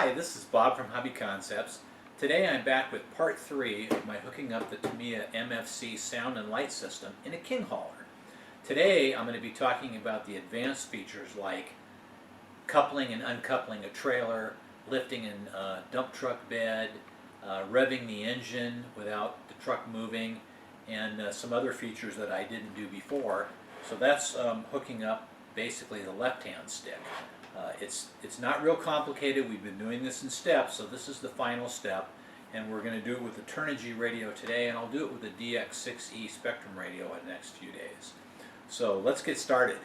Hi, this is Bob from Hobby Concepts. Today I'm back with part 3 of my hooking up the Tamiya MFC sound and light system in a king hauler. Today I'm going to be talking about the advanced features like coupling and uncoupling a trailer, lifting a dump truck bed, revving the engine without the truck moving, and some other features that I didn't do before. So that's hooking up basically the left-hand stick. It's not real complicated. We've been doing this in steps, so this is the final step, and we're going to do it with the Turnight radio today, and I'll do it with the DX6E Spectrum radio in the next few days. So let's get started.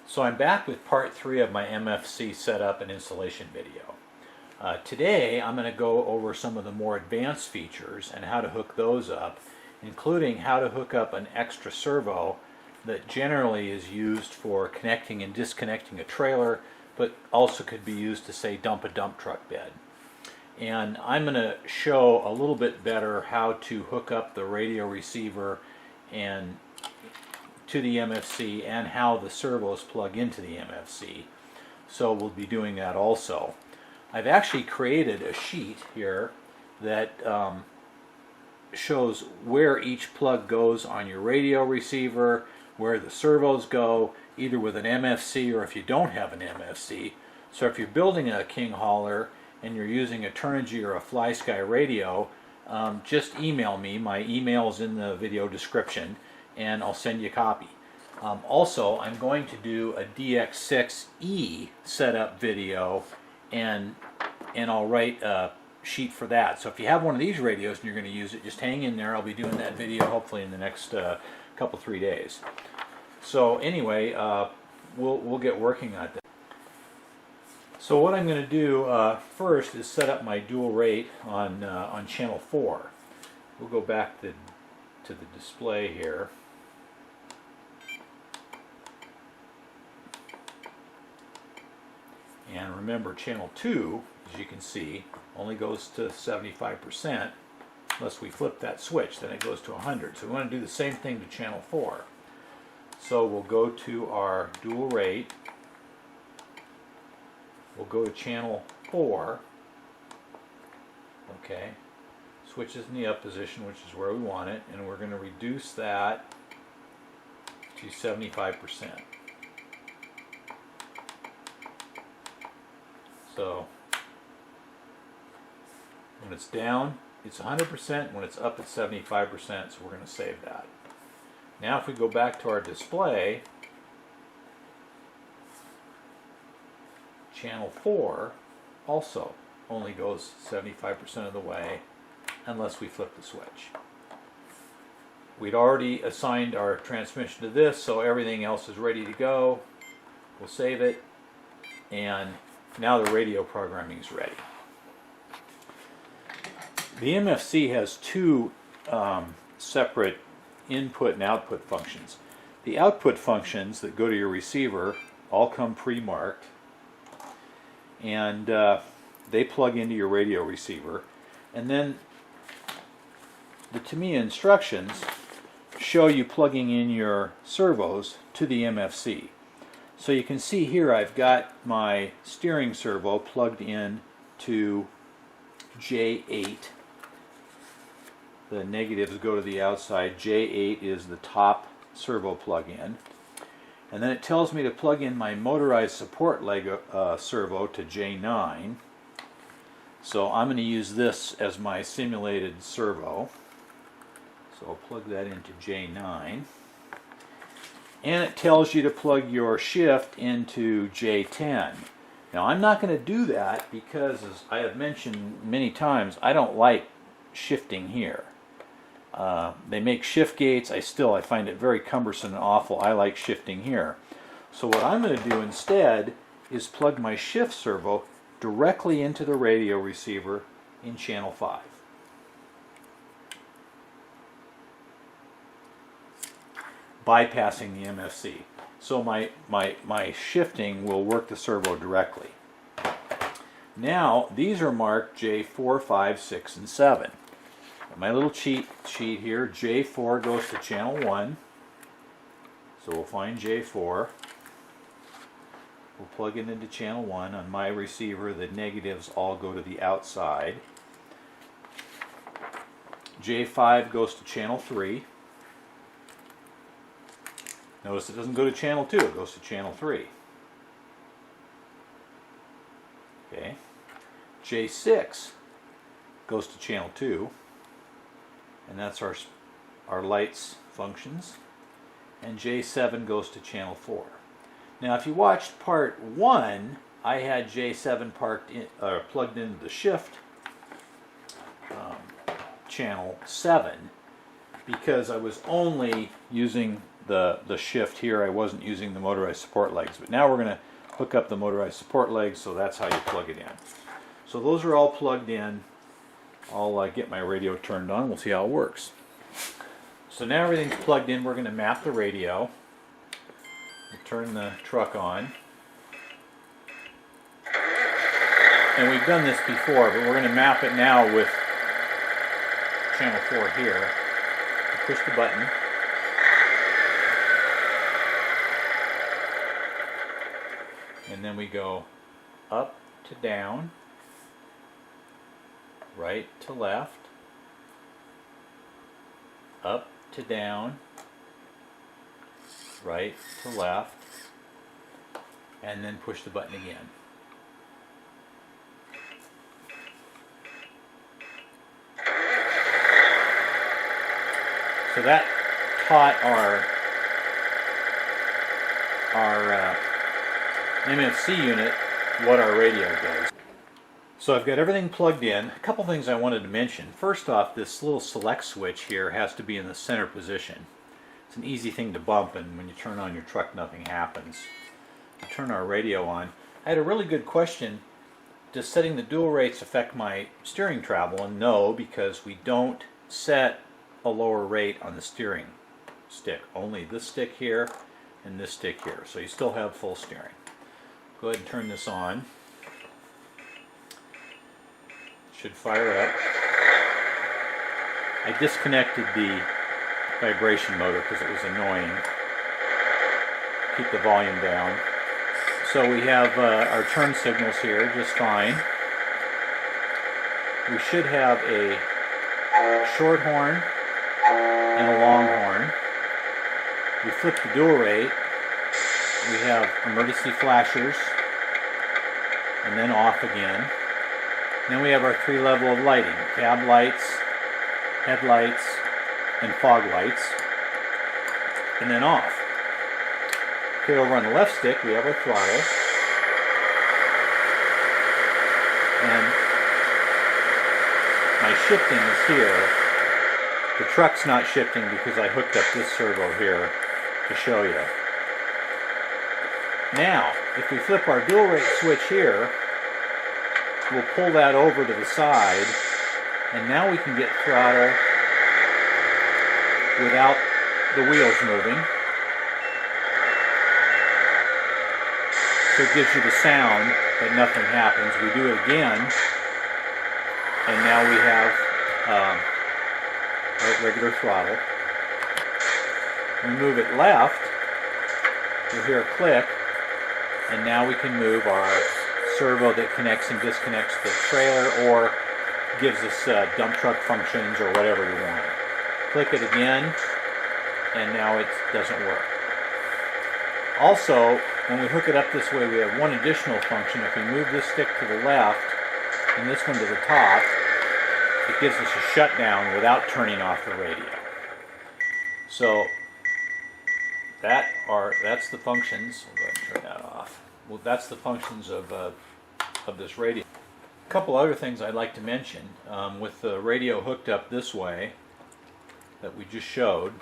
So I'm back with part 3 of my MFC setup and installation video. Today I'm going to go over some of the more advanced features and how to hook those up, including how to hook up an extra servo that generally is used for connecting and disconnecting a trailer, but also could be used to, say, dump a dump truck bed. And I'm going to show a little bit better how to hook up the radio receiver and to the MFC and how the servos plug into the MFC. So we'll be doing that also. I've actually created a sheet here that shows where each plug goes on your radio receiver, where the servos go, either with an MFC or if you don't have an MFC. So if you're building a king hauler and you're using a Turnigy or a Flysky radio, just email me. My email is in the video description, and I'll send you a copy. Also, I'm going to do a DX6E setup video, and I'll write a sheet for that. So if you have one of these radios and you're going to use it, just hang in there. I'll be doing that video hopefully in the next couple 3 days. So anyway, we'll get working on that. So what I'm going to do first is set up my dual rate on channel 4. We'll go back to the display here. And remember, channel 2, as you can see, only goes to 75% unless we flip that switch. Then it goes to 100. So we want to do the same thing to channel 4. So we'll go to our dual rate. We'll go to channel 4. Okay. Switch is in the up position, which is where we want it, and we're going to reduce that to 75%. So when it's down, it's 100%. When it's up, it's 75%. So we're going to save that. Now if we go back to our display, channel 4 also only goes 75% of the way unless we flip the switch. We'd already assigned our transmission to this, so everything else is ready to go. We'll save it, and now the radio programming is ready. The MFC has two separate input and output functions. The output functions that go to your receiver all come pre-marked, and they plug into your radio receiver. And then the Tamiya instructions show you plugging in your servos to the MFC. So you can see here I've got my steering servo plugged in to J8. The negatives go to the outside. J8 is the top servo plug-in. And then it tells me to plug in my motorized support leg servo to J9. So I'm going to use this as my simulated servo. So I'll plug that into J9. And it tells you to plug your shift into J10. Now I'm not going to do that because, as I have mentioned many times, I don't like shifting here. They make shift gates. I find it very cumbersome and awful. I like shifting here. So what I'm going to do instead is plug my shift servo directly into the radio receiver in channel 5. Bypassing the MFC. So my shifting will work the servo directly. Now these are marked J4, 5, 6, and 7. My little cheat sheet here, J4 goes to channel 1. So we'll find J4. We'll plug it into channel 1. On my receiver, the negatives all go to the outside. J5 goes to channel 3. Notice it doesn't go to channel 2, it goes to channel 3. Okay. J6 goes to channel 2, and that's our lights functions. And J7 goes to channel 4. Now if you watched part 1, I had J7 plugged into the shift channel 7 because I was only using the shift here. I wasn't using the motorized support legs. But now we're going to hook up the motorized support legs, so that's how you plug it in. So those are all plugged in. I'll get my radio turned on. We'll see how it works. So now everything's plugged in. We're going to map the radio. We'll turn the truck on. And we've done this before, but we're going to map it now with channel 4 here. Push the button. And then we go up to down, right to left, up to down, right to left, and then push the button again. So that taught our MFC unit what our radio does. So I've got everything plugged in. A couple things I wanted to mention. First off, this little select switch here has to be in the center position. It's an easy thing to bump, and when you turn on your truck, nothing happens. I'll turn our radio on. I had a really good question. Does setting the dual rates affect my steering travel? And no, because we don't set a lower rate on the steering stick. Only this stick here and this stick here. So you still have full steering. Go ahead and turn this on. It should fire up. I disconnected the vibration motor because it was annoying. Keep the volume down. So we have our turn signals here just fine. We should have a short horn and a long horn. We flip the dual rate. We have emergency flashers and then off again. Then we have our 3 level of lighting: cab lights, headlights, and fog lights, and then off. Okay, over on the left stick we have our throttle, and my shifting is here. The truck's not shifting because I hooked up this servo here to show you. Now, if we flip our dual rate switch here, we'll pull that over to the side, and now we can get throttle without the wheels moving. So it gives you the sound, but nothing happens. We do it again, and now we have our regular throttle. We move it left, you'll hear a click, and now we can move our servo that connects and disconnects the trailer or gives us dump truck functions or whatever you want. Click it again, and now it doesn't work. Also, when we hook it up this way, we have one additional function. If we move this stick to the left and this one to the top, it gives us a shutdown without turning off the radio. So that's the functions. We'll go ahead and turn that off. Well, that's the functions of this radio. A couple other things I'd like to mention. With the radio hooked up this way that we just showed,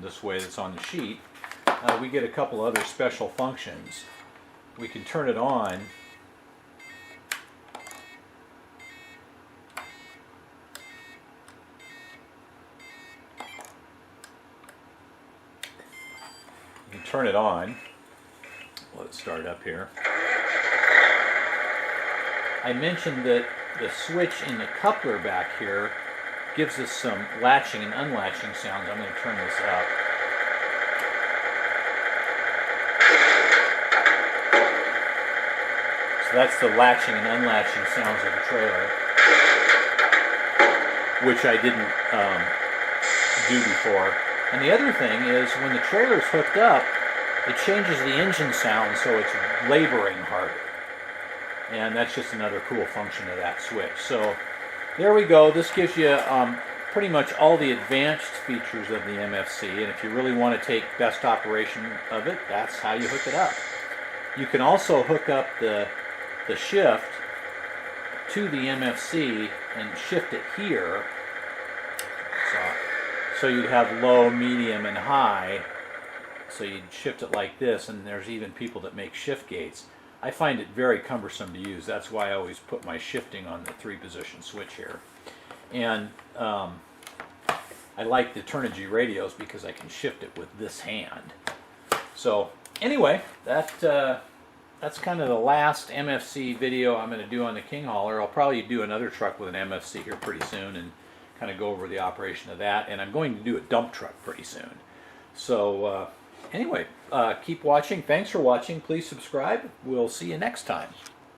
this way that's on the sheet, we get a couple other special functions. We can turn it on Let it start up here. I mentioned that the switch in the coupler back here gives us some latching and unlatching sounds. I'm going to turn this up. So that's the latching and unlatching sounds of the trailer, which I didn't do before. And the other thing is when the trailer's hooked up, it changes the engine sound so it's laboring harder. And that's just another cool function of that switch. So there we go. This gives you pretty much all the advanced features of the MFC. And if you really want to take best operation of it, that's how you hook it up. You can also hook up the shift to the MFC and shift it here. So you'd have low, medium, and high. So you'd shift it like this, and there's even people that make shift gates. I find it very cumbersome to use. That's why I always put my shifting on the 3-position switch here. And I like the Turnight radios because I can shift it with this hand. So anyway, that's kind of the last MFC video I'm going to do on the King Hauler. I'll probably do another truck with an MFC here pretty soon and kind of go over the operation of that. And I'm going to do a dump truck pretty soon. So anyway, keep watching. Thanks for watching. Please subscribe. We'll see you next time.